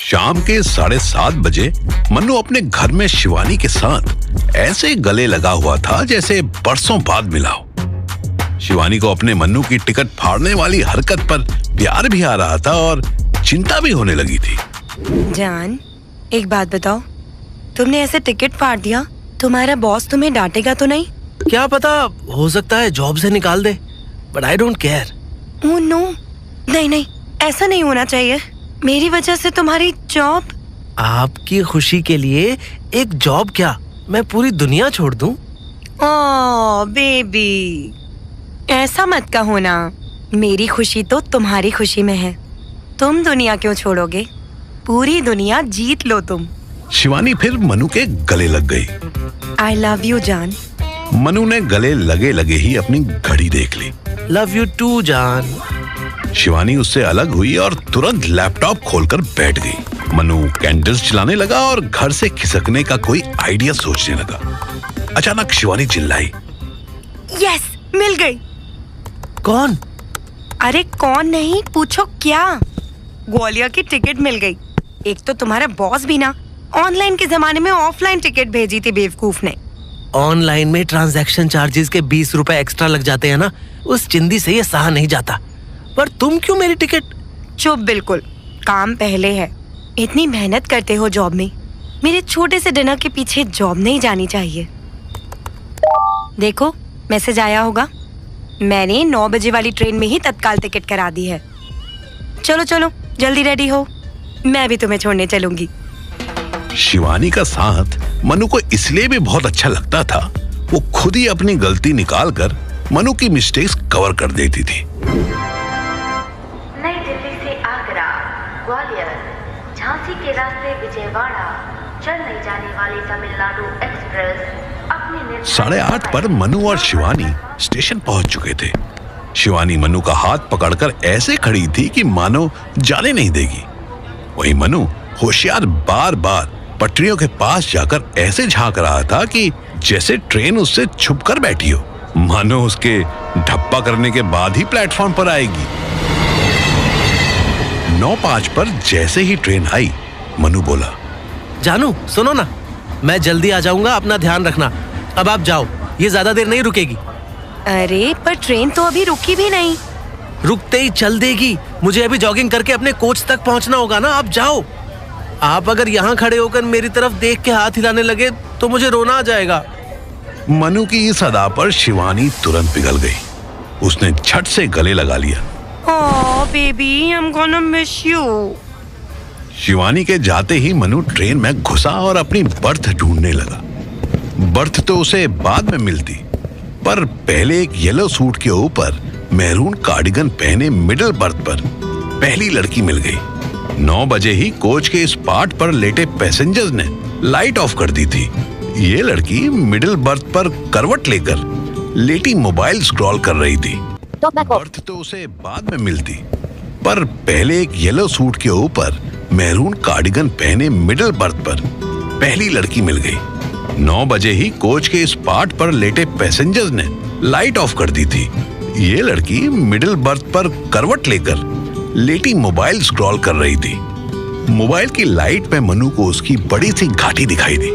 शाम के 7:30 बजे मन्नू अपने घर में शिवानी के साथ ऐसे गले लगा हुआ था जैसे बरसों बाद मिला हो। शिवानी को अपने मन्नू की टिकट फाड़ने वाली हरकत पर प्यार भी आ रहा था और चिंता भी होने लगी थी। जान, एक बात बताओ, तुमने ऐसे टिकट फाड़ दिया, तुम्हारा बॉस तुम्हें डांटेगा तो नहीं? क्या पता, हो सकता है जॉब से निकाल दे, but I don't care. Oh no, नहीं, ऐसा नहीं होना चाहिए। मेरी वजह से तुम्हारी जॉब। आपकी खुशी के लिए एक जॉब क्या, मैं पूरी दुनिया छोड़ दूं? ओह बेबी, ऐसा मत कहो ना। मेरी खुशी तो तुम्हारी खुशी में है। तुम दुनिया क्यों छोड़ोगे? पूरी दुनिया जीत लो तुम। शिवानी फिर मनु के गले लग गई। आई लव यू जान। मनु ने गले लगे लगे ही अपनी घड़ी देख ली। लव यू टू जान। शिवानी उससे अलग हुई और तुरंत लैपटॉप खोलकर बैठ गई। मनु कैंडल्स जलाने लगा और घर से खिसकने का कोई आइडिया सोचने लगा। अचानक शिवानी चिल्लाई, यस, मिल गई। कौन? अरे कौन नहीं, पूछो क्या। ग्वालियर की टिकट मिल गई। एक तो तुम्हारा बॉस भी ना ऑनलाइन के जमाने में ऑफलाइन टिकट भेजी थी बेवकूफ ने। ऑनलाइन में ट्रांजैक्शन चार्जेस के 20 रुपए एक्स्ट्रा लग जाते हैं ना, उस चिंदी से ये सहा नहीं जाता। पर तुम क्यों मेरी टिकट? चुप, बिल्कुल, काम पहले है। इतनी मेहनत करते हो जॉब में, मेरे छोटे से डिनर के पीछे जॉब नहीं जानी चाहिए। देखो, मैसेज आया होगा। मैंने 9 बजे वाली ट्रेन में ही तत्काल टिकट करा दी है। चलो चलो, जल्दी रेडी हो, मैं भी तुम्हें छोड़ने चलूंगी। शिवानी का साथ मनु को इसलिए भी बहुत अच्छा लगता था, वो खुद ही अपनी गलती निकालकर मनु की मिस्टेक्स कवर कर देती थी। नई दिल्ली से आगरा, ग्वालियर, झांसी के रास्ते विजयवाड़ा, चेन्नई जाने वाली तमिलनाडु एक्सप्रेस अपने 8:30 पर मनु और शिवानी स्टेशन पहुंच चुके थे। शिवानी मनु का हाथ पकड़कर ऐसे खड़ी थी कि मानो जाने नहीं देगी। वहीं मनु होशियार बार बार पटरियों के पास जाकर ऐसे झांक रहा था कि जैसे ट्रेन उससे छुपकर बैठी हो, मानो उसके ढप्पा करने के बाद ही प्लेटफॉर्म पर आएगी। 9:05 पर जैसे ही ट्रेन आई, मनु बोला, जानू सुनो ना, मैं जल्दी आ जाऊंगा, अपना ध्यान रखना। अब आप जाओ, ये ज्यादा देर नहीं रुकेगी। अरे पर ट्रेन तो अभी रुकी भी नहीं। रुकते ही चल देगी, मुझे अभी जॉगिंग करके अपने कोच तक पहुंचना होगा ना। आप जाओ। आप अगर यहाँ खड़े होकर मेरी तरफ देख के हाथ हिलाने लगे तो मुझे रोना आ जाएगा। मनु की इस अदा पर शिवानी तुरंत पिघल गई। उसने झट से गले लगा लिया। ओह baby, I am gonna miss you. Shivani के जाते ही मनु ट्रेन में घुसा और अपनी बर्थ ढूंढने लगा। बर्थ तो उसे बाद में मिलती, पर पहले एक येलो सूट के ऊपर मैरून कार्डिगन पहने मिडिल बर्थ पर पहली लड़की मिल गई। 9 बजे ही कोच के इस पार्ट पर लेटे पैसेंजर्स ने लाइट ऑफ कर दी थी। ये लड़की मिडिल बर्थ पर करवट लेकर लेटी मोबाइल स्क्रॉल कर रही थी। बर्थ तो उसे बाद में मिलती, पर पहले एक येलो सूट के ऊपर मैरून कार्डिगन पहने मिडिल बर्थ पर पहली लड़की मिल गई। 9 बजे ही कोच के इस पार्ट पर लेटे पैसेंजर्स ने लाइट ऑफ कर दी थी। ये लड़की मिडिल बर्थ पर करवट लेकर लेटी मोबाइल स्क्रॉल कर रही थी। मोबाइल की लाइट में मनु को उसकी बड़ी सी घाटी दिखाई दी।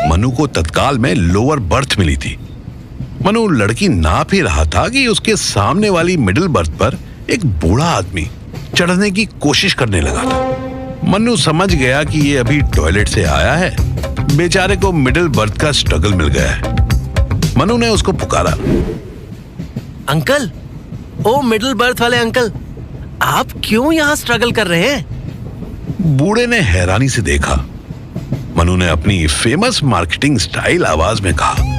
मनु को तत्काल में लोअर बर्थ मिली थी। मनु लड़की नाप ही रहा था कि उसके सामने वाली मिडिल बर्थ पर एक बूढ़ा आदमी चढ़ने की कोशिश करने लगा था। मनु समझ गया कि ये अभी टॉयलेट से आया है, बेचारे को मिडिल बर्थ का स्ट्रगल मिल गया है। मनु ने उसको पुकारा, अंकल, ओ मिडिल बर्थ वाले अंकल, आप क्यों यहाँ स्ट्रगल कर रहे हैं? बूढ़े ने हैरानी से देखा। मनु ने अपनी फेमस मार्केटिंग स्टाइल आवाज में कहा,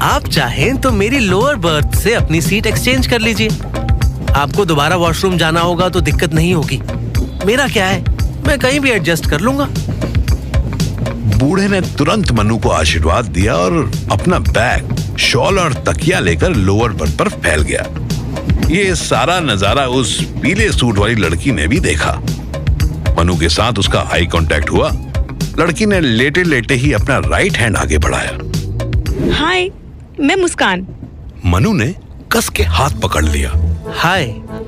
आप चाहें तो मेरी लोअर बर्थ से अपनी सीट एक्सचेंज कर लीजिए। आपको दोबारा वॉशरूम जाना होगा तो दिक्कत नहीं होगी। मेरा क्या है, मैं कहीं भी एडजस्ट कर लूंगा। बूढ़े ने तुरंत मनु को आशीर्वाद दिया और अपना बैग, शॉल और तकिया लेकर लोअर बर्थ पर फैल गया। ये सारा नजारा उस पीले सूट वाली लड़की ने भी देखा। मनु के साथ उसका आई कांटेक्ट हुआ। लड़की ने लेटे लेटे ही अपना राइट हैंड आगे बढ़ाया। हाय, मैं मुस्कान। मनु ने कस के हाथ पकड़ लिया। Hi,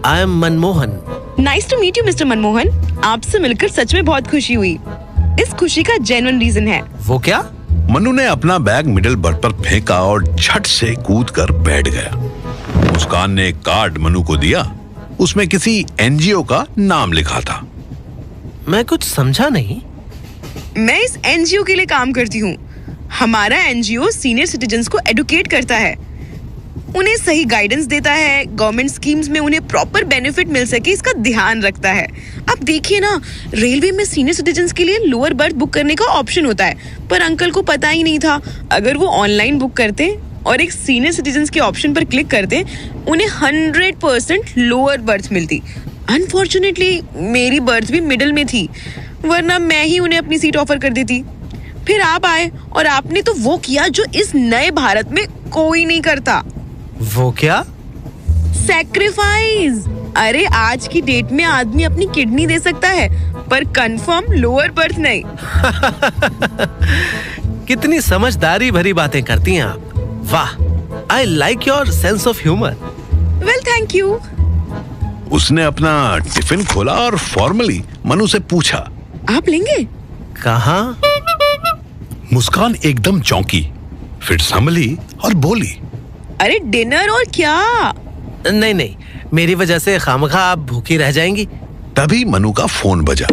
I am Manmohan. Nice to meet you mister Manmohan. आपसे मिलकर सच में बहुत खुशी हुई। इस खुशी का जेन्युइन रीजन है। वो क्या? मनु ने अपना बैग मिडिल बर्थ पर फेंका और झट से कूदकर बैठ गया। मुस्कान ने एक कार्ड मनु को दिया। उसमें किसी एनजीओ का नाम लिखा था। मैं कुछ समझा नहीं। मैं इस एनजीओ के लिए काम करती हूँ। हमारा एनजीओ सीनियर सिटीजन्स को एडुकेट करता है, उन्हें सही गाइडेंस देता है, गवर्नमेंट स्कीम्स में उन्हें प्रॉपर बेनिफिट मिल सके इसका ध्यान रखता है। अब देखिए ना, रेलवे में सीनियर सिटीजन्स के लिए लोअर बर्थ बुक करने का ऑप्शन होता है, पर अंकल को पता ही नहीं था। अगर वो ऑनलाइन बुक करते और एक सीनियर सिटीजन्स के ऑप्शन पर क्लिक करते, उन्हें 100% लोअर बर्थ मिलती। अनफॉर्चुनेटली मेरी बर्थ भी मिडिल में थी, वरना मैं ही उन्हें अपनी सीट ऑफर कर देती। फिर आप आए और आपने तो वो किया जो इस नए भारत में कोई नहीं करता। वो क्या? सैक्रिफाइस। अरे आज की डेट में आदमी अपनी किडनी दे सकता है, पर कंफर्म लोअर बर्थ नहीं। कितनी समझदारी भरी बातें करती हैं आप। वाह, I like your sense of humour. Well, thank you. उसने अपना टिफिन खोला और फॉर्मली मनु से पूछा, आप लेंगे? कहाँ? मुस्कान एकदम चौंकी, फिर संभली और बोली, अरे डिनर और क्या? नहीं नहीं, मेरी वजह से खामखा आप भूखी रह जाएंगी। तभी मनु का फोन बजा।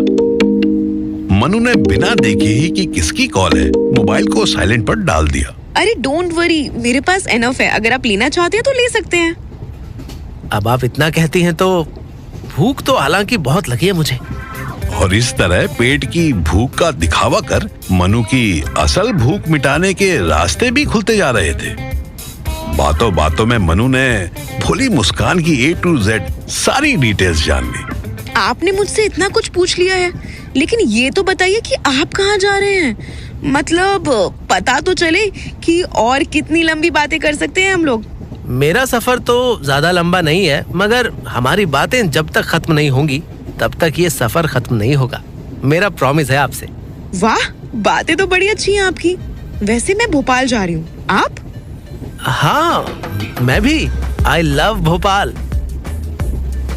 मनु ने बिना देखे ही कि किसकी कॉल है, मोबाइल को साइलेंट पर डाल दिया। अरे डोंट वरी, मेरे पास एनफ है। अगर आप लेना चाहते हैं तो ले सकते हैं। अब आप इतना कहती हैं तो भूख तो हालांकि बहुत लगी है मुझे। और इस तरह पेट की भूख का दिखावा कर मनु की असल भूख मिटाने के रास्ते भी खुलते जा रहे थे। बातों बातों में मनु ने भोली मुस्कान की A to Z सारी डिटेल्स जान ली। आपने मुझसे इतना कुछ पूछ लिया है, लेकिन ये तो बताइए कि आप कहाँ जा रहे हैं। मतलब पता तो चले कि और कितनी लंबी बातें कर सकते हैं हम लोग। मेरा सफर तो ज्यादा लंबा नहीं है, मगर हमारी बातें जब तक खत्म नहीं होंगी तब तक ये सफर खत्म नहीं होगा। मेरा प्रॉमिस है आपसे। वाह, बातें तो बड़ी अच्छी हैं आपकी। वैसे मैं भोपाल जा रही हूँ, आप? हाँ, मैं भी। I love Bhopal.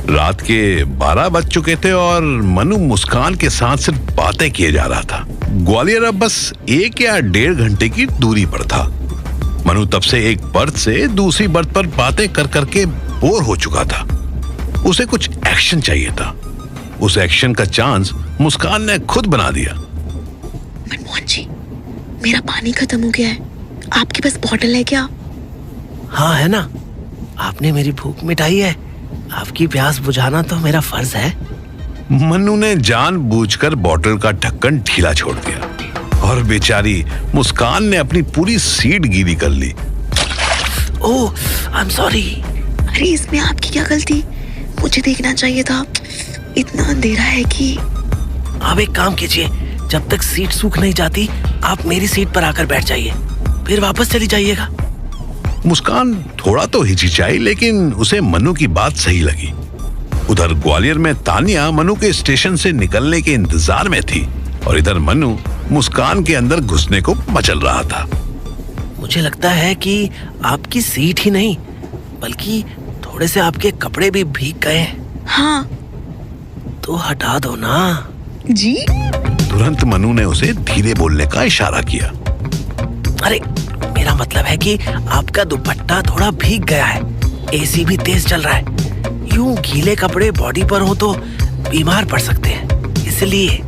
रात के 12 बज चुके थे और मनु मुस्कान के साथ सिर्फ बातें किए जा रहा था। ग्वालियर अब बस 1 या 1.5 घंटे की दूरी पर था। मनु तब से एक बर्थ से दूसरी बर्थ पर बातें कर करके बोर हो चुका था। उसे कुछ एक्शन चाहिए था। उस एक्शन का चांस मुस्कान ने खुद बना दिया। मनमोहन जी, मेरा पानी खत्म हो गया है, आपके पास बॉटल है क्या? हाँ है ना, आपने मेरी भूख मिटाई है, आपकी प्यास बुझाना तो मेरा फर्ज है। मनु ने जानबूझकर बॉटल का ढक्कन ढीला छोड़ दिया और बेचारी मुस्कान ने अपनी पूरी सीट गीली कर ली। ओह, आई एम सॉरी। अरे इसमें आपकी क्या गलती, मुझे देखना चाहिए था। इतना अंधेरा है कि। आप एक काम कीजिए, जब तक सीट सूख नहीं जाती आप मेरी सीट पर आकर बैठ जाइए, फिर वापस चली जाइएगा। मुस्कान थोड़ा तो हिचकिचाई, लेकिन उसे मनु की बात सही लगी। उधर ग्वालियर में तानिया मनु के स्टेशन से निकलने के इंतजार में थी और इधर मनु मुस्कान के अंदर घुसने को मचल रहा था। मुझे लगता है कि आपकी सीट ही नहीं बल्कि थोड़े से आपके कपड़े भी भीग गए हैं। हाँ तो हटा दो ना। जी। तुरंत मनु ने उसे धीरे बोलने का इशारा किया। अरे मेरा मतलब है कि आपका दुपट्टा थोड़ा भीग गया है, एसी भी तेज चल रहा है। यूं गीले कपड़े बॉडी पर हो तो बीमार पड़ सकते हैं, इसलिए।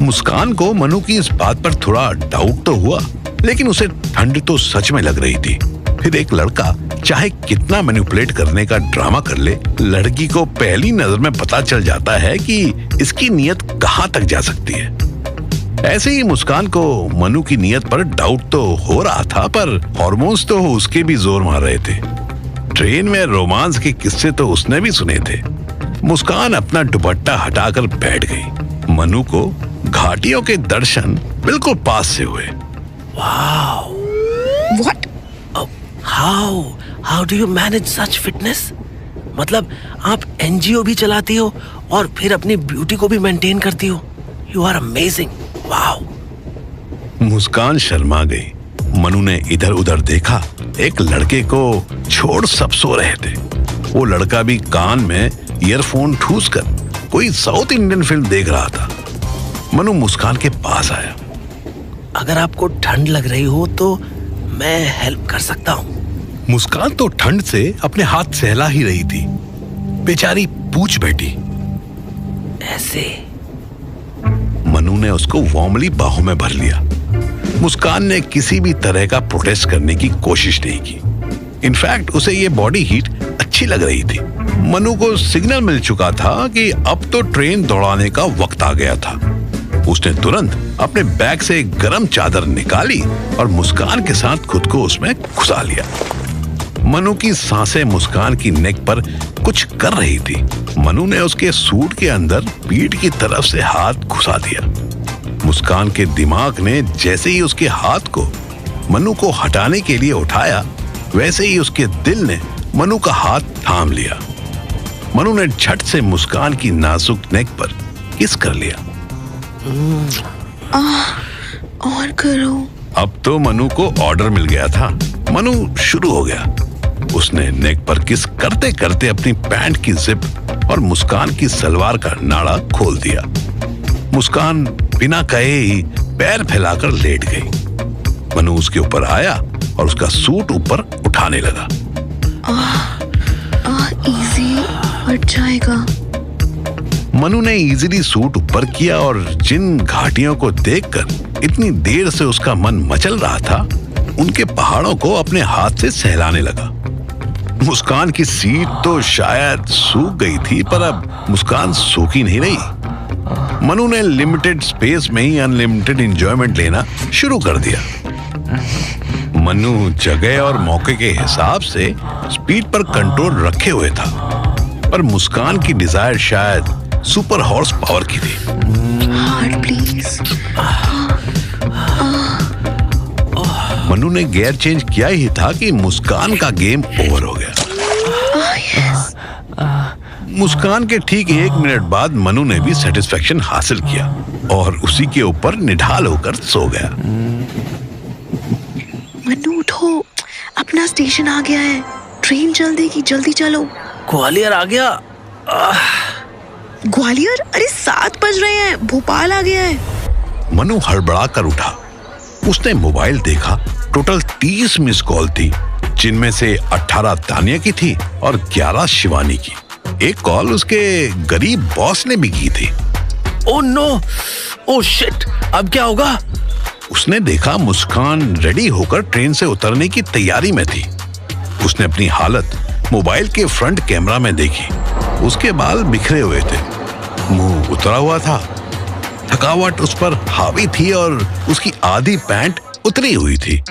मुस्कान को मनु की इस बात पर थोड़ा डाउट तो हुआ, लेकिन उसे ठंड तो सच में लग रही थी। फिर एक लड़का चाहे कितना मैनिपुलेट करने का ड्रामा कर ले, लड़की को पहली नजर में पता चल जाता है कि इसकी नीयत कहां तक जा सकती है। ऐसे ही मुस्कान को मनु की नीयत पर डाउट तो हो रहा था, पर हार्मोन्स तो उसके भी जोर मार रहे थे। ट्रेन में रोमांस के किस्से तो उसने भी सुने थे। मुस्कान अपना दुपट्टा हटाकर बैठ गई। मनु को घाटियों के दर्शन बिल्कुल पास से हुए। Wow, what? How do you manage such fitness? मतलब आप एनजीओ भी चलाती हो और फिर अपनी ब्यूटी को भी मेंटेन करती हो। You are amazing. Wow. Muskan शर्मा गई। मनु ने इधर उधर देखा। एक लड़के को छोड़ सब सो रहे थे। वो लड़का भी कान में ईयरफोन ठूस कर कोई साउथ इंडियन फिल्म देख रहा था। मनु मुस्कान के पास आया। अगर आपको ठंड लग रही हो तो मैं हेल्प कर सकता हूँ। मुस्कान तो ठंड से अपने हाथ सहला ही रही थी। बेचारी पूछ बैठी। ऐसे? मनु ने उसको वार्मली बाहों में भर लिया। मुस्कान ने किसी भी तरह का प्रोटेस्ट करने की कोशिश नहीं की। इनफैक्ट उसे ये बॉडी हीट अच्छी लग रही थी। मनु को सिग्नल मिल चुका था कि अब तो ट्रेन दौड़ाने का वक्त आ गया था। उसने तुरंत अपने बैग से एक गर्म चादर निकाली और मुस्कान के साथ खुद को उसमें घुसा लिया। मनु की सांसें मुस्कान की नेक पर कुछ कर रही थी। मनु ने उसके सूट के अंदर पीठ की तरफ से हाथ घुसा दिया। मुस्कान के दिमाग ने जैसे ही उसके हाथ को मनु को हटाने के लिए उठाया, वैसे ही उसके दिल ने मनु का हाथ थाम लिया। मनु ने झट से मुस्कान की नाजुक नेक पर किस कर लिया। और करो। अब तो मनु को ऑर्डर मिल गया था। मनु शुरू हो गया। उसने नेक पर किस करते करते अपनी पैंट की जिप और मुस्कान की सलवार का नाड़ा खोल दिया। मुस्कान बिना कहे ही पैर फैलाकर लेट गई। मनु उसके ऊपर आया और उसका सूट ऊपर उठाने लगा। इजी हट जाएगा। मनु ने इजीली सूट ऊपर किया और जिन घाटियों को देखकर इतनी देर से उसका मन मचल रहा था, उनके पहाड़ों को अपने हाथ से सहलाने लगा। मुस्कान की सीट तो शायद सूख गई थी, पर अब मुस्कान सूखी नहीं रही। मनु ने लिमिटेड स्पेस में ही अनलिमिटेड एंजॉयमेंट लेना शुरू कर दिया। मनु जगह और मौके के हिसाब से स्पीड पर कंट्रोल रखे हुए था, पर मुस्कान की डिजायर शायद सुपर हॉर्स पावर की थी। Heart please. मनु ने गियर चेंज किया ही था कि मुस्कान का गेम ओवर हो गया। मुस्कान के ठीक 1 मिनट बाद मनु ने भी सेटिस्फेक्शन हासिल किया और उसी के ऊपर निढाल होकर सो गया। मनु उठो, अपना स्टेशन आ गया है। ट्रेन चल देगी, जल्दी चलो। ग्वालियर आ गया। ग्वालियर? अरे 7 बज रहे हैं, भोपाल आ गया है। मनु हड़बड़ा कर उठा। उसने मोबाइल देखा। टोटल 30 मिस कॉल थी, जिनमें से 18 तानिया की थी और 11 शिवानी की। एक कॉल उसके गरीब बॉस ने भी की थी। ओह नो, ओह शिट, अब क्या होगा? उसने देखा मुस्कान रेडी होकर ट्रेन से उतरने की तैयारी में थी। उसने अपनी हालत मोबाइल के फ्रंट कैमरा में देखी। उसके बाल बिखरे हुए थे, मुंह उतरा हुआ था, थकावट उस पर हावी थी और उसकी आधी पैंट उतरी हुई थी।